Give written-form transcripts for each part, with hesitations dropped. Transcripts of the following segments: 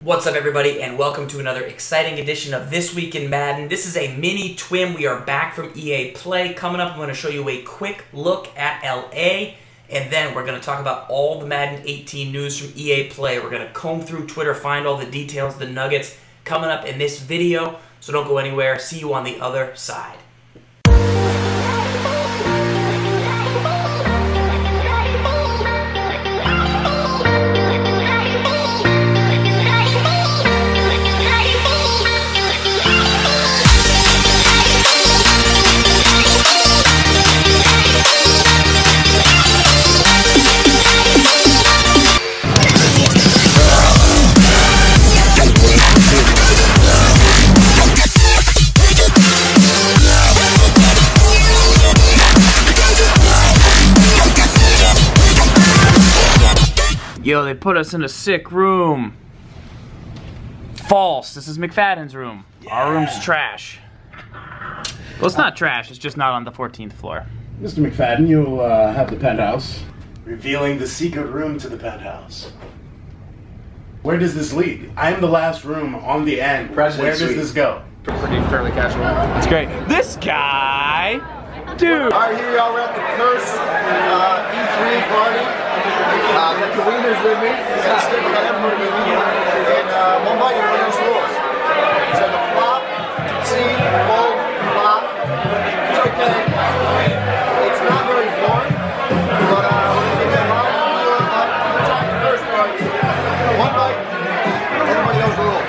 What's up, everybody, and welcome to another exciting edition of This Week in Madden. This is a mini twin. We are back from EA Play. Coming up, I'm going to show you a quick look at LA, and then we're going to talk about all the Madden 18 news from EA Play. We're going to comb through Twitter, find all the details, the nuggets, coming up in this video, so don't go anywhere. See you on the other side. Yo, they put us in a sick room. False. This is McFadden's room. Yeah. Our room's trash. Well, it's not trash. It's just not on the 14th floor. Mr. McFadden, you have the penthouse. Revealing the secret room to the penthouse. Where does this lead? I'm the last room on the end. Where does this go? Pretty fairly casual. That's great. This guy, dude. All right, here we are. We're at the Curse E3 party. Got the winners with me. Got Skip, got everybody with me. And one bite, you're running rules. So the flop, see, fold, flop. It's okay. It's not very boring, but we're going to get that wrong. We're talking first part. One bite, everybody knows the rules.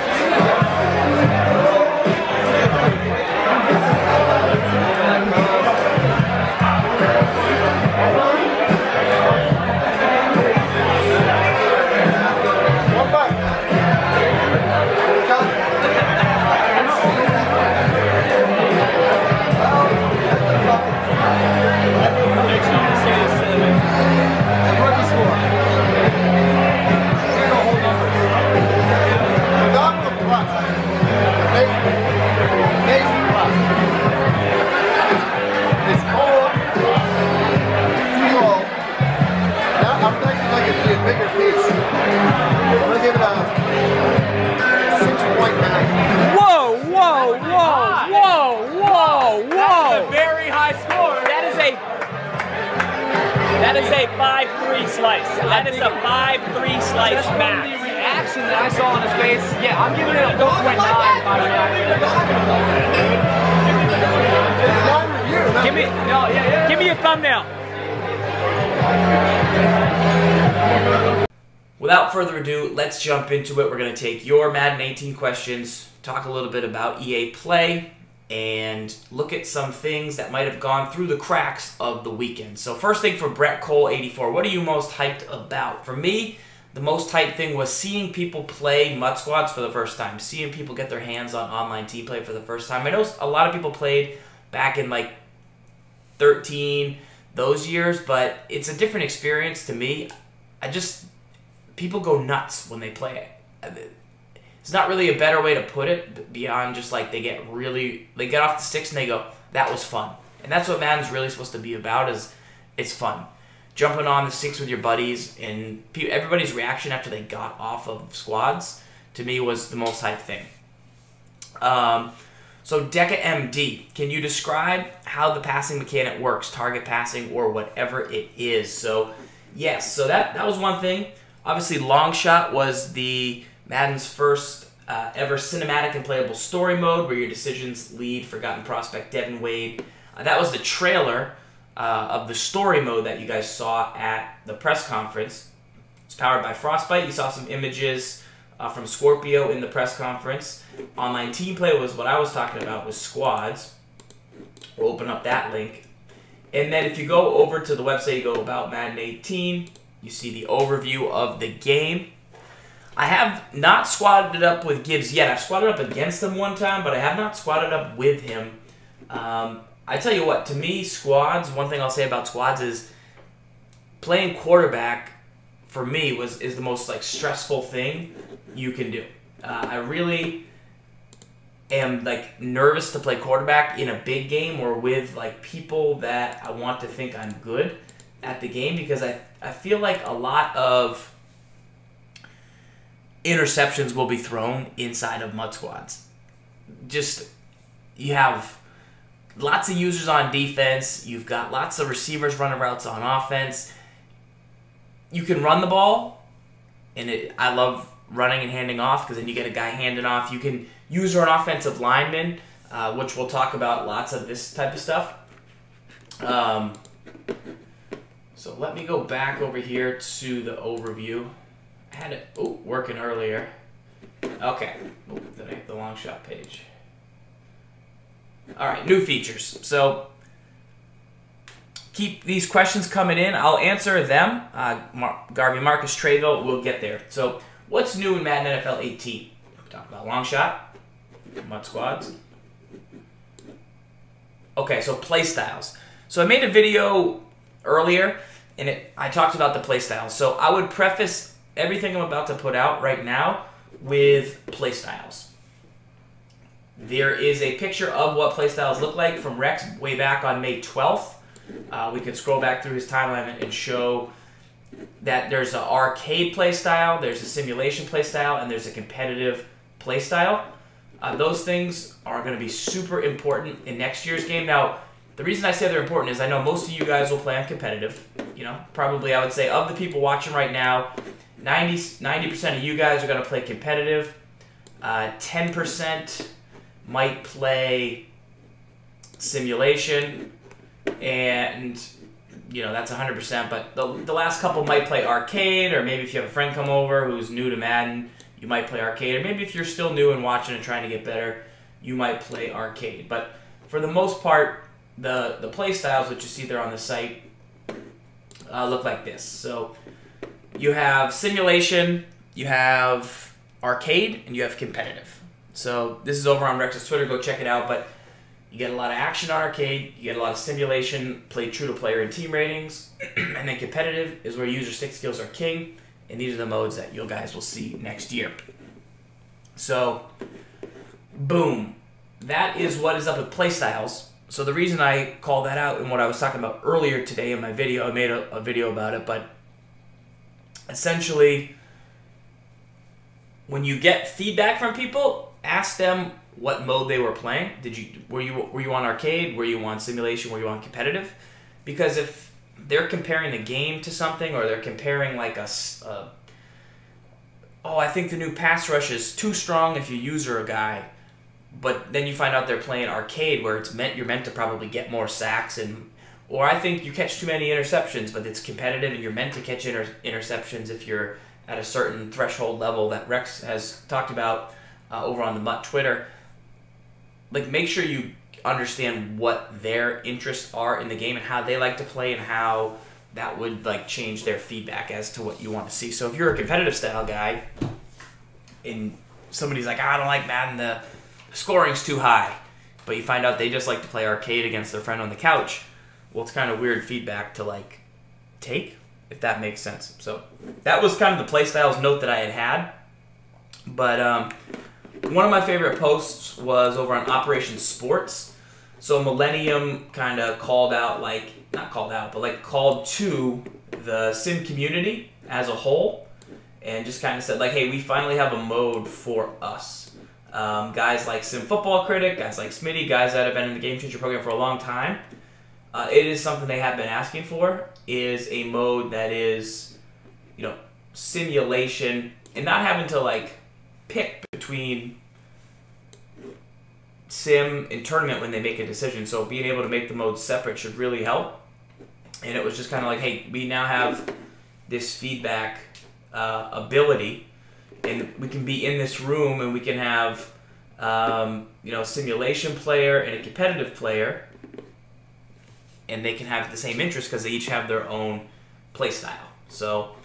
Bigger piece. We're gonna give it a 6.9. Whoa, whoa, whoa, whoa, whoa, whoa! That's a very high score. That is a 5-3 slice. That is a 5-3 slice That's match. the reaction that I saw on his face. Yeah, I'm giving it a 4.9 by reaction. Give me a thumbnail. Without further ado, let's jump into it. We're going to take your Madden 18 questions, talk a little bit about EA Play, and look at some things that might have gone through the cracks of the weekend. So first thing for Brett Cole 84, what are you most hyped about? For me, the most hyped thing was seeing people play MUT Squads for the first time, seeing people get their hands on online team play for the first time. I know a lot of people played back in like 13, those years, but it's a different experience to me. People go nuts when they play it. It's not really a better way to put it beyond just like they get off the sticks and they go, that was fun. And that's what Madden's really supposed to be about, is it's fun. Jumping on the sticks with your buddies, and everybody's reaction after they got off of squads, to me, was the most hype thing. So Deca MD, can you describe how the passing mechanic works, target passing or whatever it is? So yes, so that was one thing. Obviously, Long Shot was the Madden's first ever cinematic and playable story mode where your decisions lead forgotten prospect Devin Wade. That was the trailer of the story mode that you guys saw at the press conference. It's powered by Frostbite. You saw some images from Scorpio in the press conference. Online team play was what I was talking about with squads. We'll open up that link. And then if you go over to the website, you go about Madden 18, you see the overview of the game. I have not squatted it up with Gibbs yet. I've squatted up against him one time, but I have not squatted up with him. I tell you what, to me, squads, one thing I'll say about squads is playing quarterback, for me, is the most like stressful thing you can do. I really am like nervous to play quarterback in a big game or with like people that I want to think I'm good at the game, because I feel like a lot of interceptions will be thrown inside of mud squads. Just, you have lots of users on defense. You've got lots of receivers running routes on offense. You can run the ball, and I love running and handing off because then you get a guy handing off. You can use an offensive lineman, which we'll talk about lots of this type of stuff. So let me go back over here to the overview. I had it working earlier. Okay, then I hit the long shot page. All right, new features. So keep these questions coming in. I'll answer them. Garvey Marcus Trevo, we'll get there. So what's new in Madden NFL 18? We talk about long shot, mud squads. Okay, so play styles. So I made a video earlier, and I talked about the play styles. So I would preface everything I'm about to put out right now with play styles. There is a picture of what play styles look like from Rex way back on May 12th. We could scroll back through his timeline and show that there's an arcade play style, there's a simulation play style, and there's a competitive play style. Those things are going to be super important in next year's game. Now, the reason I say they're important is I know most of you guys will play on competitive. You know, probably I would say of the people watching right now, 90% of you guys are going to play competitive. 10% might play simulation, and you know that's 100%. But the last couple might play arcade, or maybe if you have a friend come over who's new to Madden, you might play arcade, or maybe if you're still new and watching and trying to get better, you might play arcade. But for the most part, the play styles that you see there on the site look like this. So you have simulation, you have arcade, and you have competitive. So this is over on Rex's Twitter. Go check it out. But you get a lot of action on arcade, you get a lot of simulation, play true to player and team ratings, and then competitive is where user stick skills are king. And these are the modes that you guys will see next year. So, boom. That is what is up with playstyles. So the reason I called that out and what I was talking about earlier today in my video, I made a video about it, but essentially, when you get feedback from people, ask them what mode they were playing. Were you on arcade? Were you on simulation? Were you on competitive? Because if they're comparing the game to something, or they're comparing like I think the new pass rush is too strong if you user a guy, but then you find out they're playing arcade where you're meant to probably get more sacks, or I think you catch too many interceptions, but it's competitive and you're meant to catch interceptions if you're at a certain threshold level that Rex has talked about over on the Mutt Twitter. Like, make sure you understand what their interests are in the game and how they like to play, and how that would like change their feedback as to what you want to see. So if you're a competitive style guy and somebody's like, I don't like Madden, the scoring's too high, but you find out they just like to play arcade against their friend on the couch, well, it's kind of weird feedback to like take, if that makes sense. So that was kind of the playstyles note that I had. But one of my favorite posts was over on Operation Sports. So Millennium kind of called out, called to the sim community as a whole, and just kind of said like, hey, we finally have a mode for us. Guys like Sim Football Critic, guys like Smitty, guys that have been in the Game Changer program for a long time, it is something they have been asking for, is a mode that is, you know, simulation, and not having to like pick between sim and tournament when they make a decision. So being able to make the modes separate should really help. And it was just kind of like, hey, we now have this feedback ability, and we can be in this room and we can have you know, a simulation player and a competitive player, and they can have the same interest because they each have their own play style. So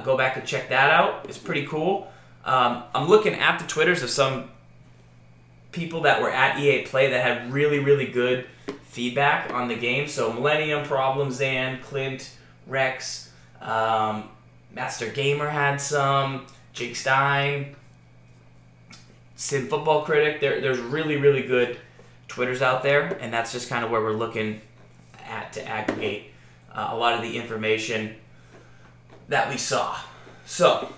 go back and check that out. It's pretty cool. I'm looking at the Twitters of some people that were at EA Play that had really, really good feedback on the game. So Millennium, Problem Zan, Clint, Rex, Master Gamer had some, Jake Stein, Sim Football Critic. There's really, really good Twitters out there, and that's just kind of where we're looking at to aggregate a lot of the information that we saw. So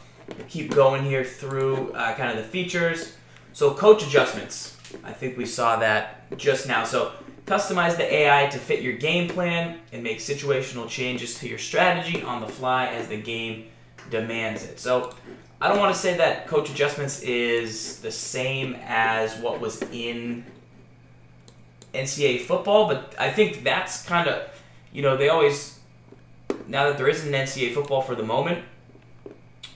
keep going here through kind of the features. So coach adjustments. I think we saw that just now. So customize the AI to fit your game plan and make situational changes to your strategy on the fly as the game demands it. So I don't want to say that coach adjustments is the same as what was in NCAA football, but I think that's kind of, they always, now that there isn't NCAA football for the moment,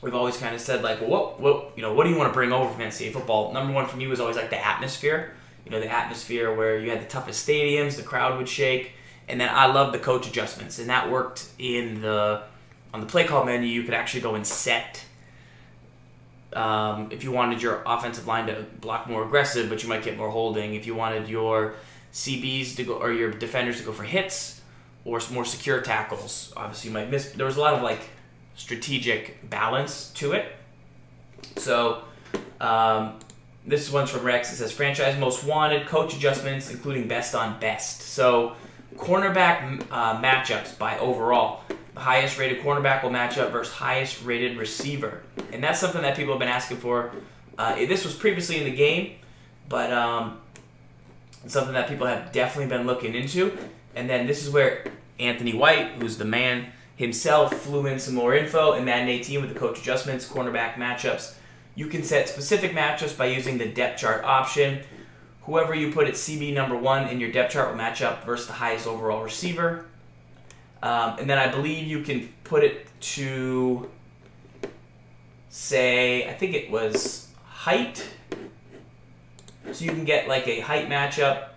we've always kind of said, like, well, what do you want to bring over from NCAA football? Number one for me was always like the atmosphere. The atmosphere where you had the toughest stadiums, the crowd would shake, and then I love the coach adjustments, and that worked on the play call menu. You could actually go and set if you wanted your offensive line to block more aggressive, but you might get more holding. If you wanted your CBs to go, or your defenders to go for hits or more secure tackles, obviously you might miss. There was a lot of like strategic balance to it. So this one's from Rex. It says franchise most wanted coach adjustments, including best on best. So cornerback matchups by overall. The highest rated cornerback will match up versus highest rated receiver, and that's something that people have been asking for. This was previously in the game, but it's something that people have definitely been looking into. And then this is where Anthony White, who's the man himself, flew in some more info in Madden 18 with the coach adjustments, cornerback matchups. You can set specific matchups by using the depth chart option. Whoever you put at CB number 1 in your depth chart will match up versus the highest overall receiver. And then I believe you can put it to, say, I think it was height. So you can get like a height matchup.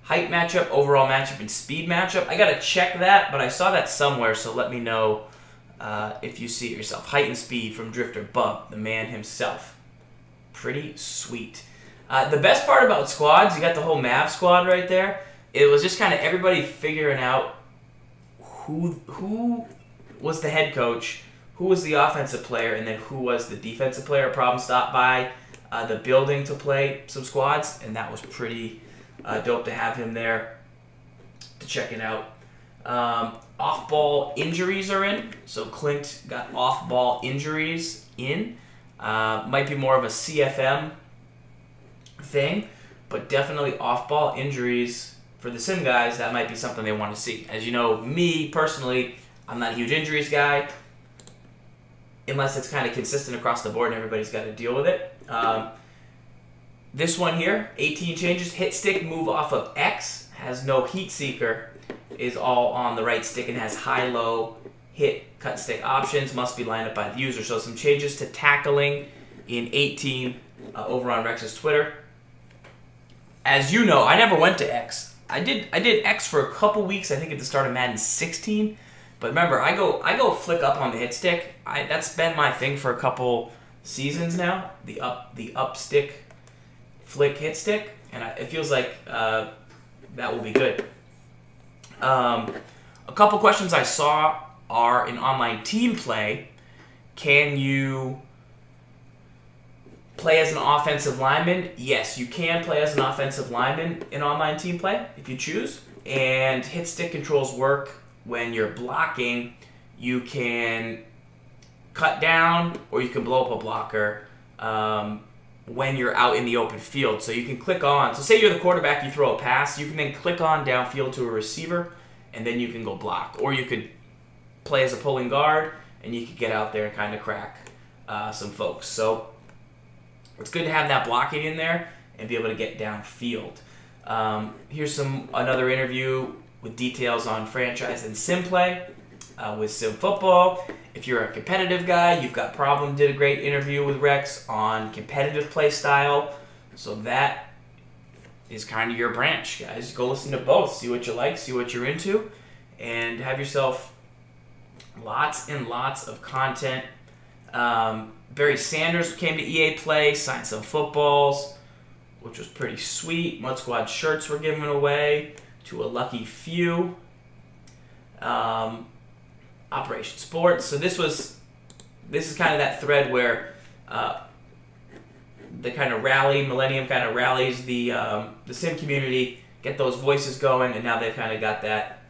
Height matchup, overall matchup, and speed matchup. I gotta check that, but I saw that somewhere, so let me know if you see it yourself. Height and speed from Drifter Bub, the man himself. Pretty sweet. The best part about squads, you got the whole Mav squad right there. It was just kind of everybody figuring out who was the head coach, who was the offensive player, and then who was the defensive player. Problem stopped by the building to play some squads, and that was pretty dope to have him there to check it out. Off-ball injuries are in, so Clint got off-ball injuries in. Might be more of a CFM thing, but definitely off-ball injuries for the sim guys. That might be something they want to see. As you know, me personally, I'm not a huge injuries guy unless it's kind of consistent across the board and everybody's got to deal with it. This one here, 18 changes. Hit stick move off of X, has no heat seeker, is all on the right stick, and has high-low hit cut stick options, must be lined up by the user. So some changes to tackling in 18 over on Rex's Twitter. As you know, I never went to X. I did X for a couple weeks, I think at the start of Madden 16. But remember, I go flick up on the hit stick. That's been my thing for a couple seasons now. The up stick flick hit stick, and it feels like that will be good. A couple questions I saw are in online team play. Can you play as an offensive lineman? Yes, you can play as an offensive lineman in online team play if you choose. And hit stick controls work when you're blocking. You can cut down or you can blow up a blocker when you're out in the open field. So you can click on, so say you're the quarterback, you throw a pass, you can then click on downfield to a receiver, and then you can go block. Or you could play as a pulling guard, and you could get out there and kind of crack some folks. So it's good to have that blocking in there and be able to get downfield. Here's another interview with details on franchise and sim play with sim football. If you're a competitive guy, You've Got Problem did a great interview with Rex on competitive play style. So that is kind of your branch, guys. Go listen to both. See what you like, see what you're into, and have yourself lots and lots of content. Barry Sanders came to EA Play, signed some footballs, which was pretty sweet. Mud Squad shirts were given away to a lucky few. Operation Sports. So this is kind of that thread where the kind of Millennium kind of rallies the sim community, get those voices going, and now they've kind of got that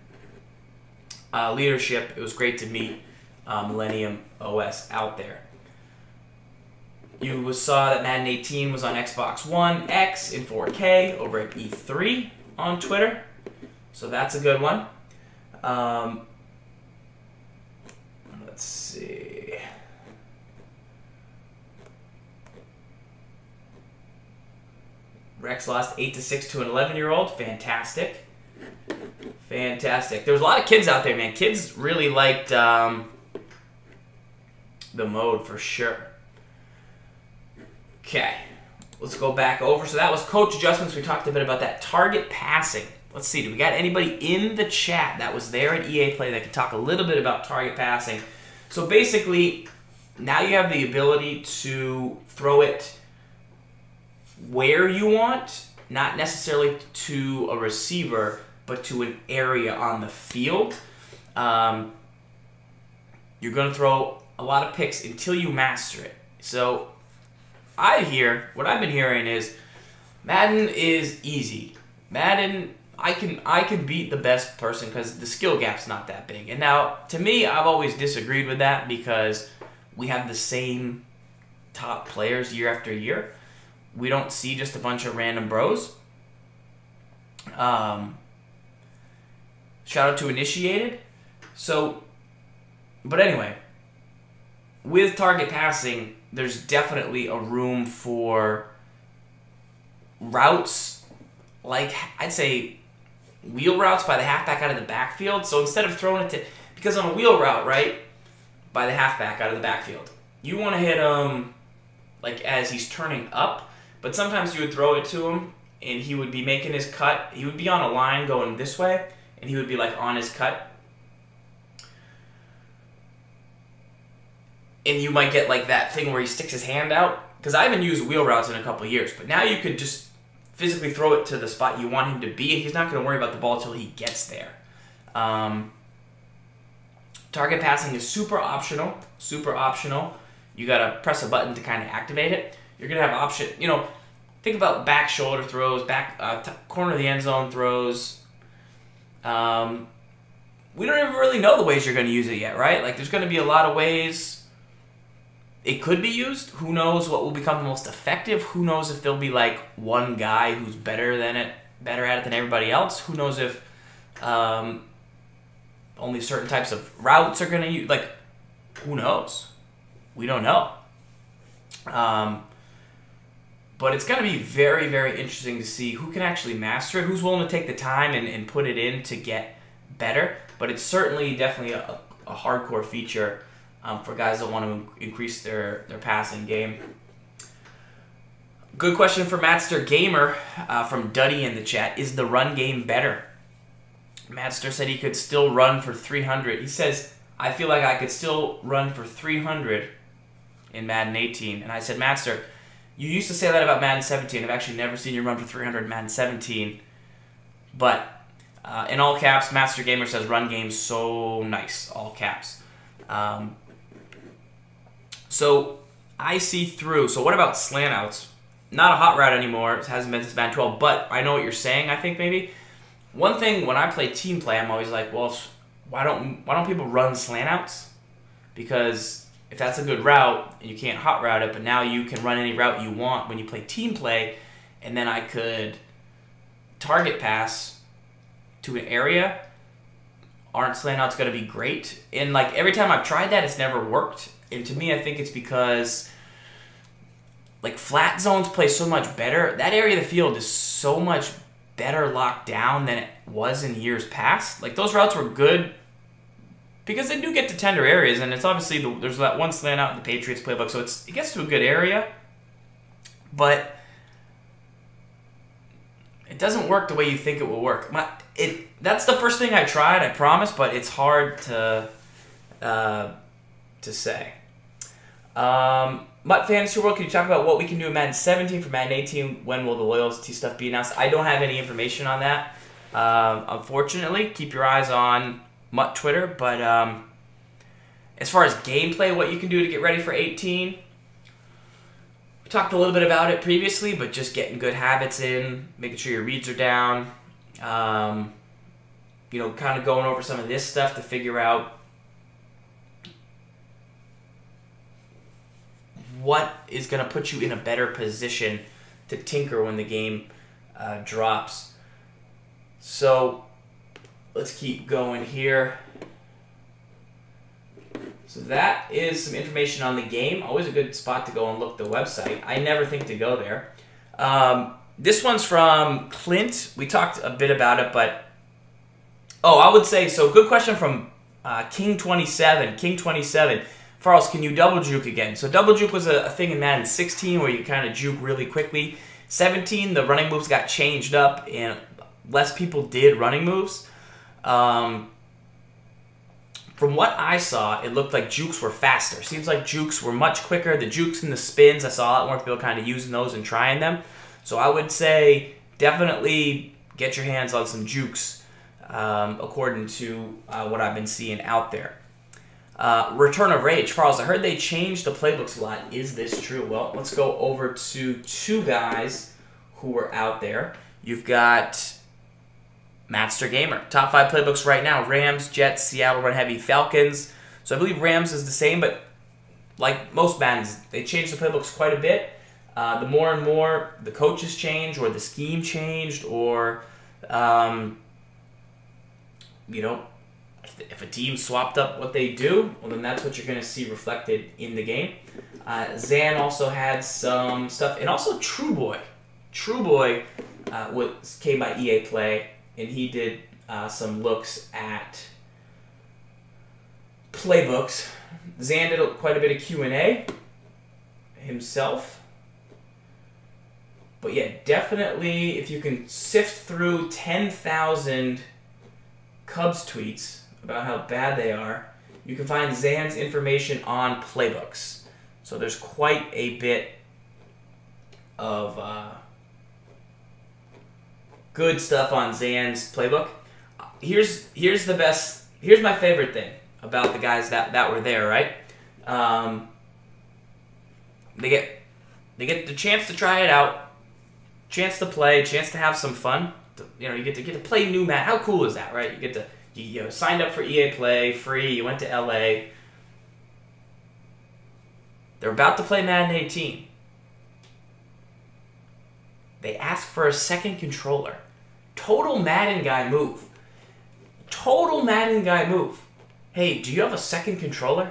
leadership. It was great to meet Millennium OS out there. You saw that Madden 18 was on Xbox One X in 4K over at E3 on Twitter. So that's a good one. Let's see. Rex lost 8-6 to an 11-year-old. Fantastic. Fantastic. There was a lot of kids out there, man. Kids really liked the mode for sure. Okay. Let's go back over. So that was coach adjustments. We talked a bit about that. Target passing. Let's see. Do we got anybody in the chat that was there at EA Play that could talk a little bit about target passing? So basically, now you have the ability to throw it where you want, not necessarily to a receiver, but to an area on the field. You're going to throw a lot of picks until you master it. So what I've been hearing is Madden is easy. Madden, I can beat the best person because the skill gap's not that big. And now, to me, I've always disagreed with that because we have the same top players year after year. We don't see just a bunch of random bros. Shout out to Initiated. So, but anyway, with target passing, there's definitely a room for routes, like I'd say wheel routes by the halfback out of the backfield. So instead of throwing it to, because on a wheel route, right, by the halfback out of the backfield, you want to hit him like as he's turning up. But sometimes you would throw it to him, and he would be making his cut. He would be on a line going this way, and he would be like on his cut. And you might get like that thing where he sticks his hand out. Because I haven't used wheel routes in a couple of years, but now you could just physically throw it to the spot you want him to be, and he's not going to worry about the ball until he gets there. Target passing is super optional. Super optional. You got to press a button to kind of activate it. You're going to have option, think about back shoulder throws, back corner of the end zone throws. We don't even really know the ways you're going to use it yet, right? Like, there's going to be a lot of ways it could be used. Who knows what will become the most effective? Who knows if there'll be, like, one guy who's better at it than everybody else? Who knows if only certain types of routes are going to use? Like, who knows? We don't know. But it's going to be very, very interesting to see who can actually master it, who's willing to take the time and put it in to get better. But it's certainly definitely a hardcore feature for guys that want to increase their passing game. Good question for Madster Gamer from Duddy in the chat. Is the run game better? Madster said he could still run for 300. He says, I feel like I could still run for 300 in Madden 18. And I said, Madster, you used to say that about Madden 17. I've actually never seen you run for 300 in Madden 17. But in all caps, Master Gamer says run game so nice. All caps. So I see through. So what about slant outs? Not a hot route anymore. It hasn't been since Madden 12. But I know what you're saying, I think, maybe. One thing, when I play team play, I'm always like, well, why don't people run slant outs? Because if that's a good route, and you can't hot route it, but now you can run any route you want when you play team play, and then I could target pass to an area. Aren't slant outs going to be great? And like every time I've tried that, it's never worked. And to me, I think it's because like flat zones play so much better. That area of the field is so much better locked down than it was in years past. Like those routes were good because they do get to tender areas, and it's obviously there's that one slant out in the Patriots playbook, so it gets to a good area, but it doesn't work the way you think it will work. That's the first thing I tried, I promise, but it's hard to say. Mutt Fantasy World, can you talk about what we can do in Madden 17 for Madden 18? When will the loyalty stuff be announced? I don't have any information on that, unfortunately. Keep your eyes on Mutt Twitter, but as far as gameplay, what you can do to get ready for 18, we talked a little bit about it previously, but just getting good habits in, making sure your reads are down, kind of going over some of this stuff to figure out what is going to put you in a better position to tinker when the game drops. So let's keep going here. So that is some information on the game. Always a good spot to go and look at the website. I never think to go there. This one's from Clint. We talked a bit about it, but I would say, so good question from King27. King27. Farles, can you double juke again? So double juke was a thing in Madden 16 where you kind of juke really quickly. 17, the running moves got changed up and less people did running moves. From what I saw, it looked like jukes were faster. Seems like jukes were much quicker. The jukes and the spins, I saw a lot more people kind of using those and trying them. So I would say definitely get your hands on some jukes according to what I've been seeing out there. Return of Rage. Farles, I heard they changed the playbooks a lot. Is this true? Well, let's go over to two guys who were out there. You've got Master Gamer. Top 5 playbooks right now. Rams, Jets, Seattle Run Heavy, Falcons. So I believe Rams is the same, but like most Maddens, they changed the playbooks quite a bit. The more and more the coaches change or the scheme changed or, if a team swapped up what they do, well, then that's what you're going to see reflected in the game. Zan also had some stuff, and also True Boy. True Boy came by EA Play, and he did some looks at playbooks. Zan did quite a bit of Q&A himself. But yeah, definitely, if you can sift through 10,000 Cubs tweets about how bad they are, you can find Zan's information on playbooks. So there's quite a bit of good stuff on Zan's playbook. Here's the best. Here's my favorite thing about the guys that were there. Right? They get the chance to try it out, chance to play, chance to have some fun. You get to play new Madden. How cool is that, right? You get to you signed up for EA Play free. You went to LA. They're about to play Madden 18. They ask for a second controller. Total Madden guy move. Total Madden guy move. Hey, do you have a second controller?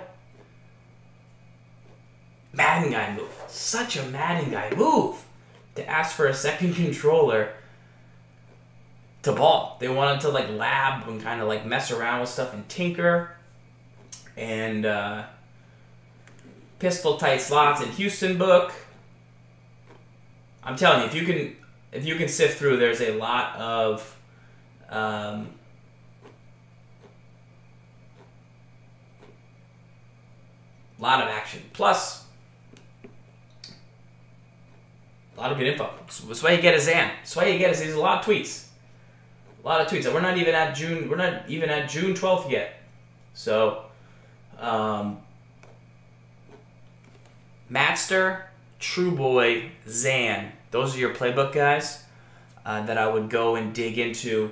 Madden guy move. Such a Madden guy move to ask for a second controller to ball. They wanted to lab and kind of mess around with stuff and tinker and pistol tight slots in Houston book. I'm telling you, if you can sift through, there's a lot of action. Plus, a lot of good info. That's why you get a Zan. That's why you get there's a lot of tweets. A lot of tweets. We're not even at June. We're not even at June 12th yet. So, Matster, True Boy, Zan. Those are your playbook guys that I would go and dig into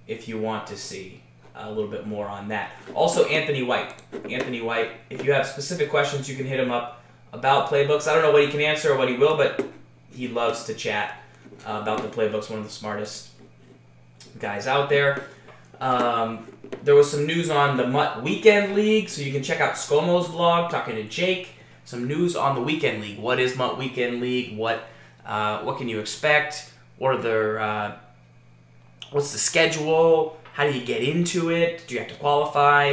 if you want to see a little bit more on that. Also, Anthony White. Anthony White, if you have specific questions, you can hit him up about playbooks. I don't know what he can answer or what he will, but he loves to chat about the playbooks. One of the smartest guys out there. There was some news on the Mutt Weekend League, so you can check out ScoMo's vlog, talking to Jake. Some news on the Weekend League. What is Mutt Weekend League? What can you expect? What are their what's the schedule? How do you get into it? Do you have to qualify?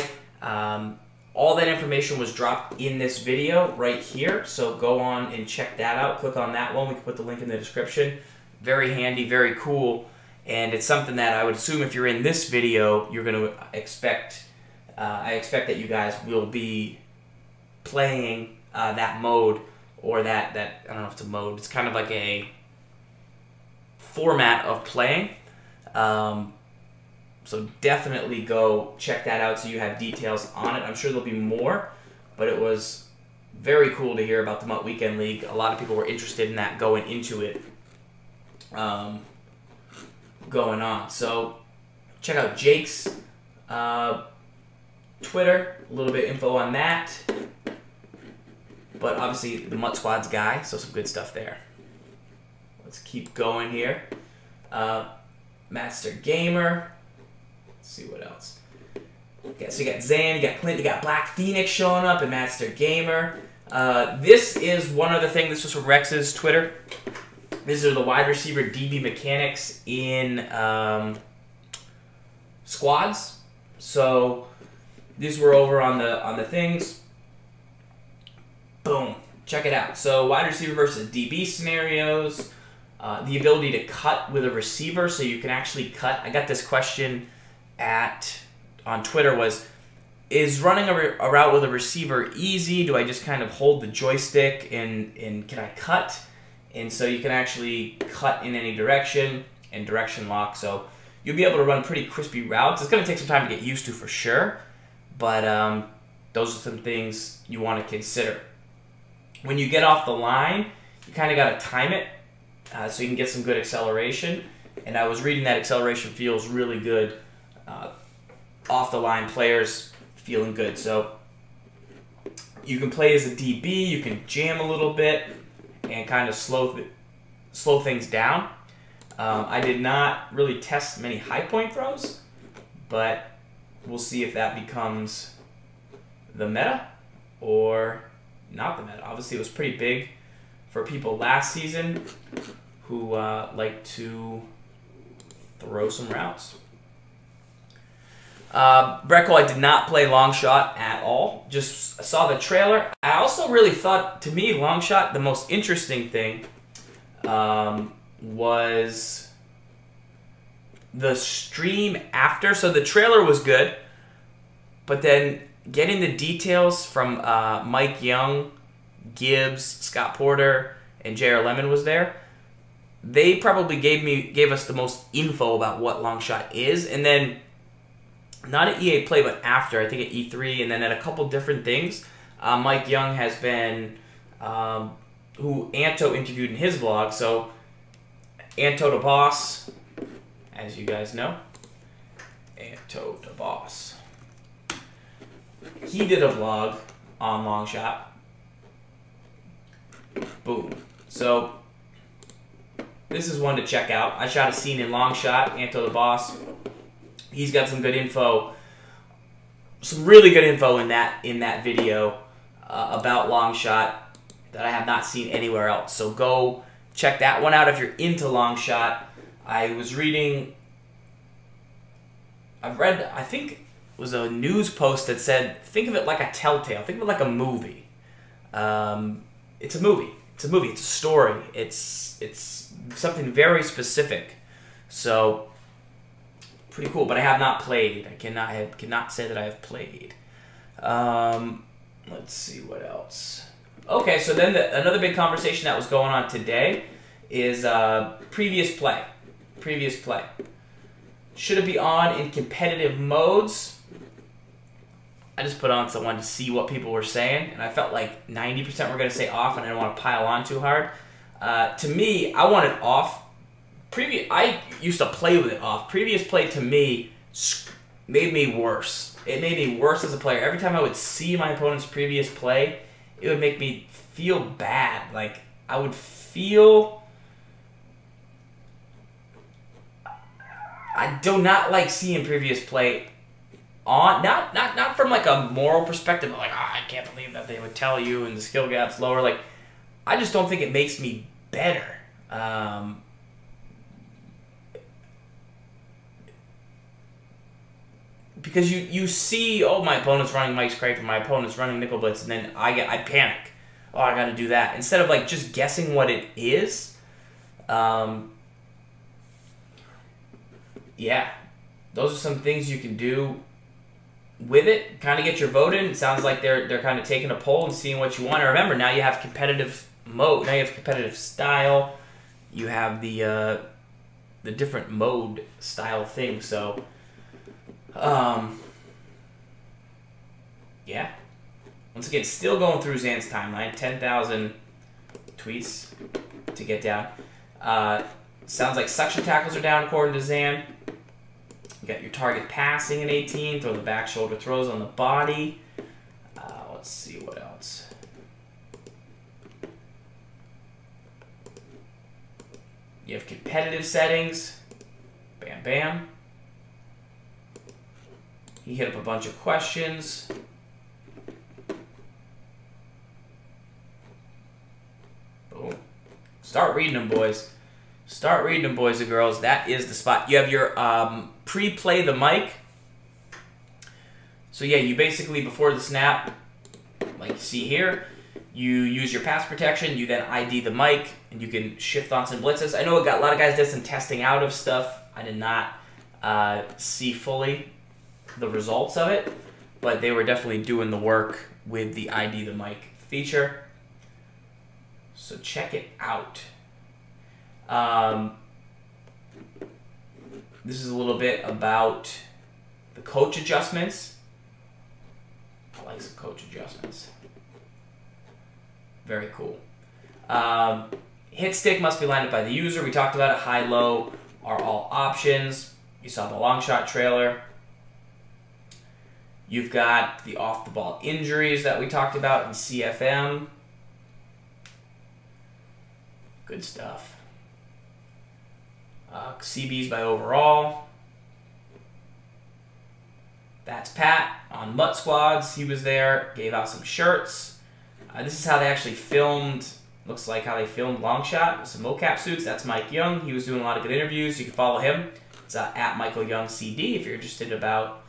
All that information was dropped in this video right here, so go on and check that out. Click on that one. We can put the link in the description. Very handy, very cool, and it's something that I would assume if you're in this video, you're going to expect. I expect that you guys will be playing that mode, or that I don't know if it's a mode. It's kind of like a format of playing. So definitely go check that out so you have details on it. I'm sure there'll be more, but it was very cool to hear about the Mutt Weekend League. A lot of people were interested in that going into it, going on. So check out Jake's Twitter, a little bit of info on that. But obviously the Mutt Squad's guy, so some good stuff there. Let's keep going here. Master Gamer. Let's see what else. Okay, so you got Zan, you got Clint, you got Black Phoenix showing up, and Master Gamer. This is one other thing. This was from Rex's Twitter. These are the wide receiver DB mechanics in squads. So these were over on the things. Boom. Check it out. So wide receiver versus DB scenarios. The ability to cut with a receiver, so you can actually cut. I got this question on Twitter was, is running a route with a receiver easy? Do I just kind of hold the joystick and can I cut? And so you can actually cut in any direction and direction lock. So you'll be able to run pretty crispy routes. It's going to take some time to get used to for sure, but those are some things you want to consider. When you get off the line, you kind of got to time it so you can get some good acceleration. And I was reading that acceleration feels really good. Off the line players feeling good. So you can play as a DB, you can jam a little bit and kind of slow things down. I did not really test many high point throws, but we'll see if that becomes the meta or not the meta. Obviously, it was pretty big for people last season who like to throw some routes. Breckel, I did not play long shot at all. Just saw the trailer. I also really thought, to me, long shot, the most interesting thing was the stream after. So the trailer was good, but then getting the details from Mike Young, Gibbs, Scott Porter, and J.R. Lemon was there. They probably gave us the most info about what long shot is, and then not at EA Play, but after, I think at E3, and then at a couple different things. Mike Young has been, who Anto interviewed in his vlog, so Anto the Boss, as you guys know. Anto the Boss. He did a vlog on long shot. Boom. So, this is one to check out. I shot a scene in long shot, Anto the Boss. He's got some good info, some really good info in that video about long shot that I have not seen anywhere else. So go check that one out if you're into long shot. I was reading, I think it was a news post that said, think of it like a Telltale, think of it like a movie. It's a movie. It's a movie. It's a story. It's something very specific. So pretty cool, but I have not played. I cannot say that I have played. Let's see what else. Okay, so then another big conversation that was going on today is previous play. Previous play. Should it be on in competitive modes? I just put on someone to see what people were saying, and I felt like 90% were going to say off, and I didn't want to pile on too hard. To me, I want it off. I used to play with it off. Previous play to me made me worse. It made me worse as a player. Every time I would see my opponent's previous play, it would make me feel bad. Like, I would feel... I do not like seeing previous play on... Not from, like, a moral perspective. Like, oh, I can't believe that they would tell you and the skill gap's lower. Like, I just don't think it makes me better. Because you see, oh, my opponent's running Mike Scraper, my opponent's running Nickel Blitz, and then I panic. Oh, I got to do that. Instead of, like, just guessing what it is. Yeah. Those are some things you can do with it. Kind of get your vote in. It sounds like they're kind of taking a poll and seeing what you want. And remember, now you have competitive mode. Now you have competitive style. You have the different mode style thing. So... yeah. Once again, still going through Zan's timeline. 10,000 tweets to get down. Sounds like suction tackles are down according to Zan. You got your target passing in 18, throw the back shoulder throws on the body. Let's see what else. You have competitive settings. Bam, bam. He hit up a bunch of questions. Boom. Start reading them, boys. Start reading them, boys and girls. That is the spot. You have your pre-play the mic. So yeah, you basically, before the snap, like you see here, you use your pass protection, you then ID the mic, and you can shift on some blitzes. I know a lot of guys did some testing out of stuff. I did not see fully the results of it, but they were definitely doing the work with the ID the mic feature. So check it out. This is a little bit about the coach adjustments. I like some coach adjustments. Very cool. Hit stick must be lined up by the user. We talked about it. High, low are all options. You saw the long shot trailer. You've got the off the ball injuries that we talked about in CFM. Good stuff. CBs by overall. That's Pat on Mutt Squads. He was there, gave out some shirts. This is how they actually filmed, looks like how they filmed Long Shot with some mocap suits. That's Mike Young. He was doing a lot of good interviews. You can follow him. It's at Michael Young CD if you're interested about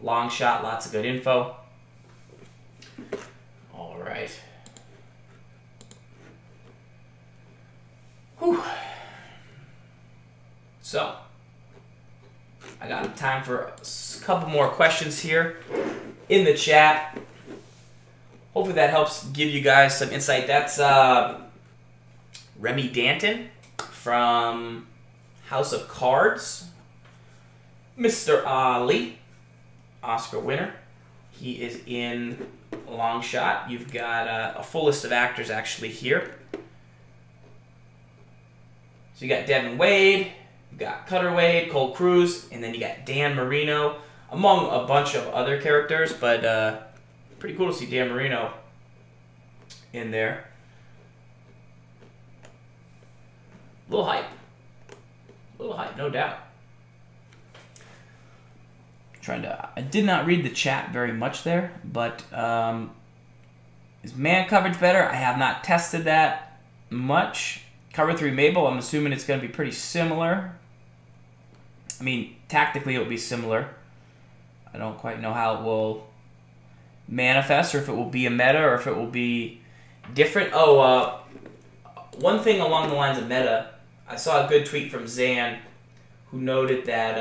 Long Shot. Lots of good info. All right. Whew. So, I got time for a couple more questions here in the chat. Hopefully that helps give you guys some insight. That's Remy Danton from House of Cards. Mr. Ali, Oscar winner. He is in Long Shot. You've got a full list of actors actually here. So you got Devin Wade, you got Cutter Wade, Cole Cruz, and then you got Dan Marino, among a bunch of other characters, but pretty cool to see Dan Marino in there. Little hype, no doubt. I did not read the chat very much there, but is man coverage better? I have not tested that much. Cover 3 Mabel, I'm assuming it's going to be pretty similar. I mean, tactically it will be similar. I don't quite know how it will manifest, or if it will be a meta, or if it will be different. Oh, one thing along the lines of meta, I saw a good tweet from Zan, who noted that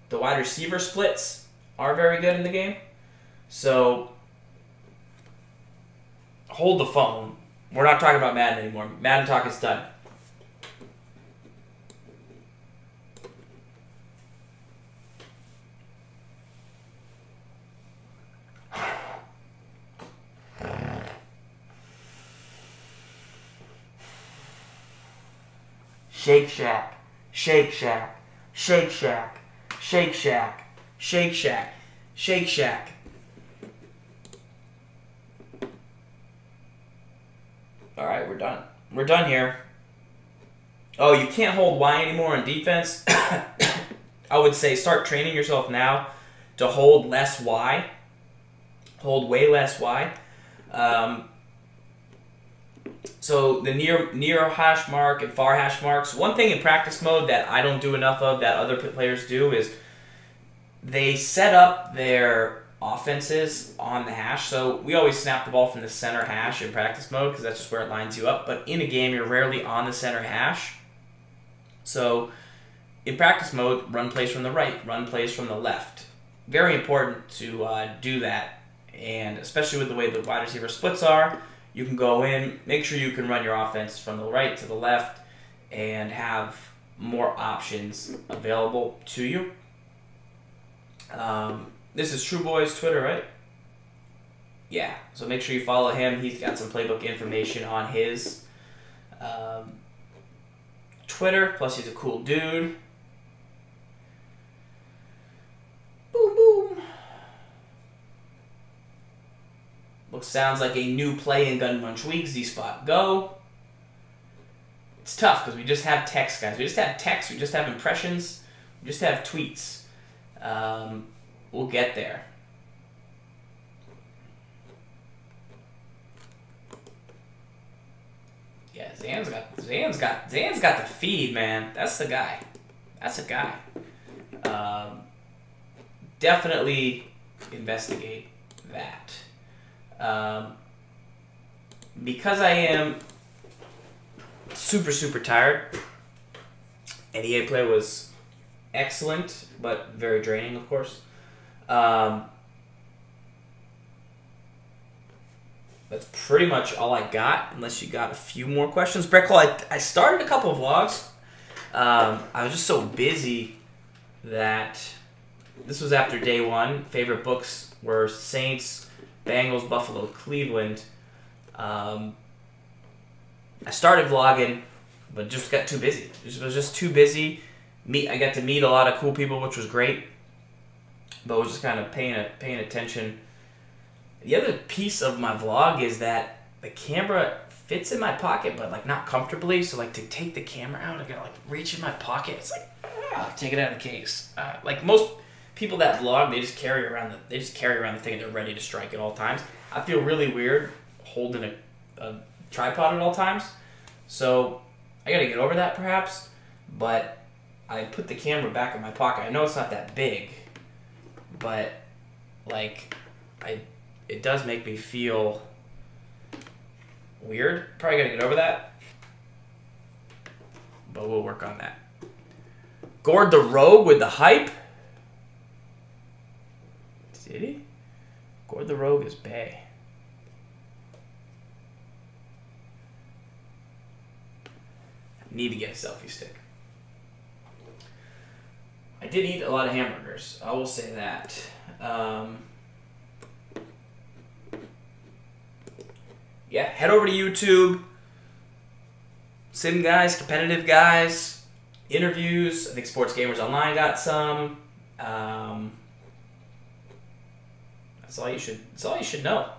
the wide receiver splits are very good in the game. So, hold the phone. We're not talking about Madden anymore. Madden talk is done. Shake Shack, Shake Shack, Shake Shack, Shake Shack, Shake Shack, Shake Shack. Alright, we're done. We're done here. Oh, you can't hold Y anymore on defense? I would say start training yourself now to hold less Y. Hold way less Y. So the near hash mark and far hash marks. One thing in practice mode that I don't do enough of that other players do is they set up their offenses on the hash. So we always snap the ball from the center hash in practice mode because that's just where it lines you up. But in a game, you're rarely on the center hash. So in practice mode, run plays from the right, run plays from the left. Very important to do that. And especially with the way the wide receiver splits are, you can go in, make sure you can run your offense from the right to the left and have more options available to you. This is True Boy's Twitter, right? Yeah, so make sure you follow him. He's got some playbook information on his Twitter, plus he's a cool dude. sounds like a new play in Gun Munch Week. Z-Spot Go. It's tough because we just have text, guys. We just have text. We just have impressions. We just have tweets. We'll get there. Yeah, Zan's got the feed, man. That's the guy. That's a guy. Definitely investigate that. Because I am super tired, and EA Play was excellent, but very draining, of course. That's pretty much all I got, unless you got a few more questions. Breckle, I started a couple of vlogs. I was just so busy that this was after day one. Favorite books were Saints, Bengals, Buffalo, Cleveland. I started vlogging, but just got too busy. Was just too busy. I got to meet a lot of cool people, which was great, but was just kind of paying attention. The other piece of my vlog is that the camera fits in my pocket, but like not comfortably. So like to take the camera out, I gotta like reach in my pocket. It's like take it out of the case. Like most people that vlog, they just carry around the thing and they're ready to strike at all times. I feel really weird holding a tripod at all times, so I gotta get over that perhaps. But I put the camera back in my pocket. I know it's not that big, but like it does make me feel weird. Probably gotta get over that, but we'll work on that. Gord the Rogue with the hype. Did he? Gord the Rogue is bae. I need to get a selfie stick. I did eat a lot of hamburgers. I will say that. Yeah, head over to YouTube. Sim guys, competitive guys, interviews. I think Sports Gamers Online got some. That's all you should know.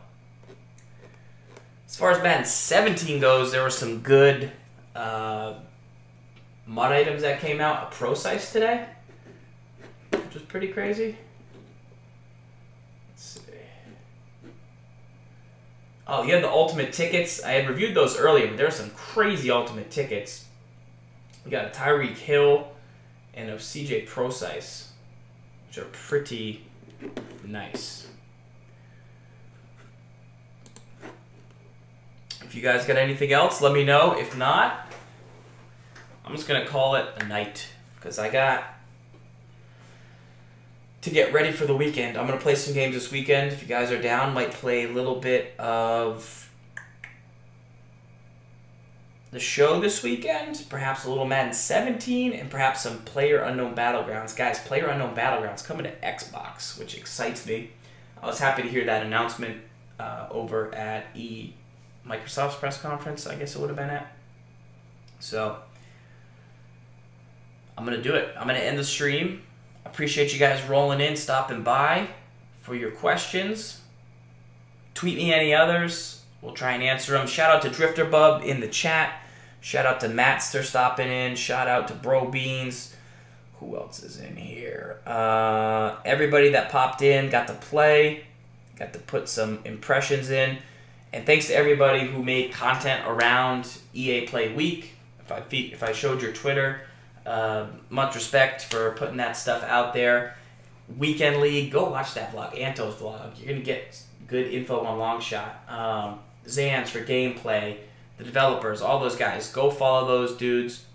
As far as Madden 17 goes, there were some good MUD items that came out. A Pro Size today, which was pretty crazy. Let's see. Oh, you had the Ultimate tickets. I had reviewed those earlier, but there are some crazy Ultimate tickets. We got a Tyreek Hill and a CJ Pro Size, which are pretty nice. If you guys got anything else, let me know. If not, I'm just going to call it a night because I got to get ready for the weekend. I'm going to play some games this weekend. If you guys are down, might play a little bit of the show this weekend. Perhaps a little Madden 17 and perhaps some PlayerUnknown Battlegrounds. Guys, PlayerUnknown Battlegrounds coming to Xbox, which excites me. I was happy to hear that announcement over at Microsoft's press conference, I guess it would have been at. So I'm going to do it. I'm going to end the stream. Appreciate you guys rolling in, stopping by for your questions. Tweet me any others. We'll try and answer them. Shout out to DrifterBub in the chat. Shout out to Mattster stopping in. Shout out to Bro Beans. Who else is in here? Everybody that popped in, got to play, got to put some impressions in. And thanks to everybody who made content around EA Play Week. If I showed your Twitter, much respect for putting that stuff out there. Weekend League, go watch that vlog, Anto's vlog. You're going to get good info on Longshot. Zan's for gameplay, the developers, all those guys. Go follow those dudes.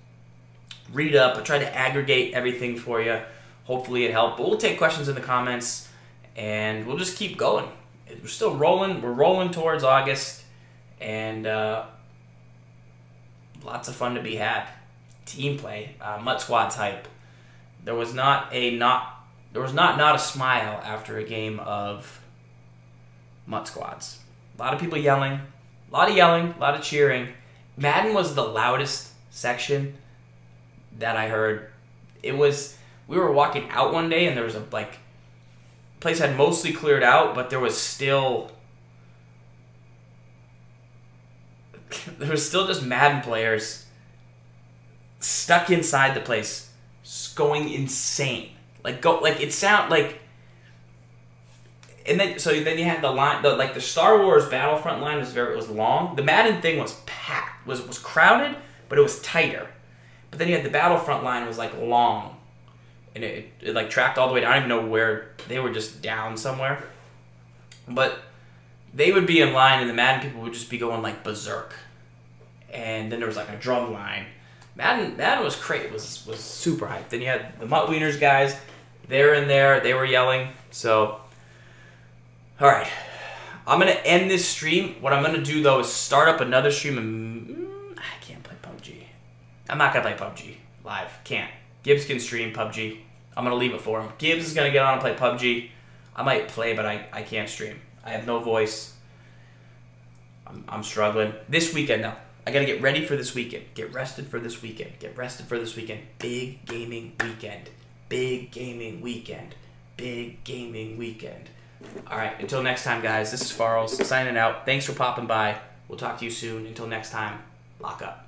Read up. I try to aggregate everything for you. Hopefully it helped. But we'll take questions in the comments, and we'll just keep going. We're still rolling. We're rolling towards August, and lots of fun to be had. Team play, Mutt Squad's hype. There was not a smile after a game of Mutt Squads. A lot of people yelling, a lot of cheering. Madden was the loudest section that I heard. We were walking out one day and there was place had mostly cleared out, but there was still there was still just Madden players stuck inside the place, going insane. It sound like. And then you had the line, the Star Wars Battlefront line was long. The Madden thing was packed, was crowded, but it was tighter. But then you had the Battlefront line was like long, and it like tracked all the way down. I don't even know where they were, just down somewhere. But they would be in line, and the Madden people would just be going like berserk. And then there was like a drum line. Madden was crazy. Was super hyped. Then you had the Mutt Wieners guys. They're in there. They were yelling. So. All right, I'm going to end this stream. What I'm going to do, though, is start up another stream. And I can't play PUBG. I'm not going to play PUBG live. Can't. Gibbs can stream PUBG. I'm going to leave it for him. Gibbs is going to get on and play PUBG. I might play, but I can't stream. I have no voice. I'm struggling. This weekend, though. I got to get ready for this weekend. Get rested for this weekend. Get rested for this weekend. Big gaming weekend. Big gaming weekend. Big gaming weekend. All right, until next time, guys, this is Farrells signing out. Thanks for popping by. We'll talk to you soon. Until next time, lock up.